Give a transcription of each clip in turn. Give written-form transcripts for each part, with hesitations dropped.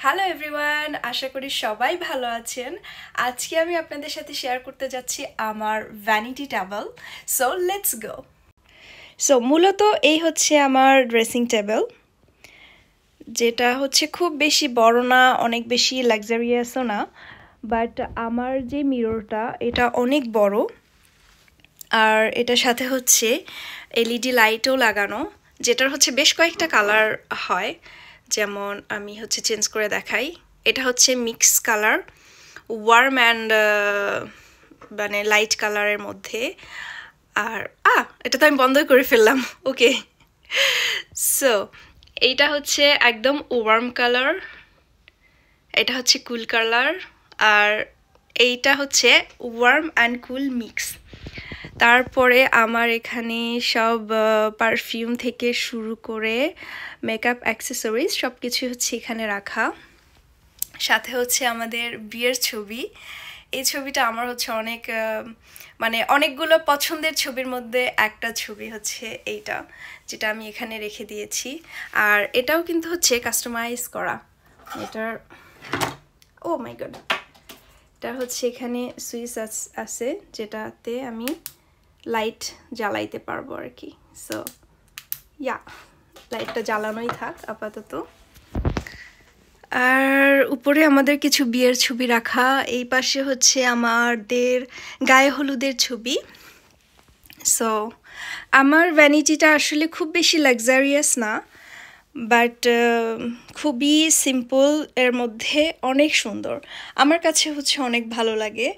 Hello everyone, আশা করি সবাই ভালো আছেন। আজকে আমি আপনাদের সাথে শেয়ার করতে যাচ্ছি আমার vanity table. So let's go. So মূলত এই হচ্ছে আমার ড্রেসিং টেবিল, যেটা হচ্ছে খুব বেশি বড় না, অনেক বেশি লাক্সারিয়াসও না, বাট আমার যে মিররটা এটা অনেক বড়, আর এটার সাথে হচ্ছে এলইডি লাইটও লাগানো, যেটার হচ্ছে বেশ কয়েকটা কালার হয়। যেমন আমি হচ্ছে চেঞ্জ করে দেখাই। এটা হচ্ছে মিক্স কালার, ওয়ার্ম অ্যান্ড মানে লাইট কালারের মধ্যে। আর এটা তো আমি বন্ধই করে ফেললাম। ওকে, সো এইটা হচ্ছে একদম ওয়ার্ম কালার, এটা হচ্ছে কুল কালার, আর এইটা হচ্ছে ওয়ার্ম অ্যান্ড কুল মিক্স। তারপরে আমার এখানে সব পারফিউম থেকে শুরু করে মেকআপ অ্যাক্সেসরিজ সব কিছু হচ্ছে এখানে রাখা। সাথে হচ্ছে আমাদের বিয়ের ছবি। এই ছবিটা আমার হচ্ছে অনেক মানে অনেকগুলো পছন্দের ছবির মধ্যে একটা ছবি হচ্ছে এইটা, যেটা আমি এখানে রেখে দিয়েছি। আর এটাও কিন্তু হচ্ছে কাস্টমাইজ করা। এটার ও মাই গড, এটা হচ্ছে এখানে সুইচ আছে যেটাতে আমি লাইট জ্বালাইতে পারবো আর কি। সো ইয়া, লাইটটা জ্বালানোই থাক আপাতত। আর উপরে আমাদের কিছু বিয়ের ছবি রাখা। এই পাশে হচ্ছে আমাদের গায়ে হলুদের ছবি। সো আমার ভ্যানিটিটা আসলে খুব বেশি লাক্সারিয়াস না, বাট খুবই সিম্পল, এর মধ্যে অনেক সুন্দর। আমার কাছে হচ্ছে অনেক ভালো লাগে।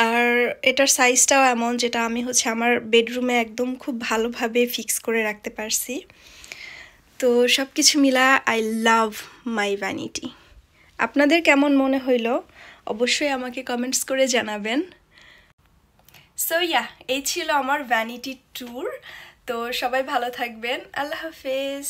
আর এটার সাইজটাও এমন যেটা আমি হচ্ছে আমার বেডরুমে একদম খুব ভালোভাবে ফিক্স করে রাখতে পারছি। তো সব কিছু মিলা আই লাভ মাই ভ্যানিটি। আপনাদের কেমন মনে হইল অবশ্যই আমাকে কমেন্টস করে জানাবেন। সো ইয়া, এই ছিল আমার ভ্যানিটি ট্যুর। তো সবাই ভালো থাকবেন। আল্লাহ হাফেজ।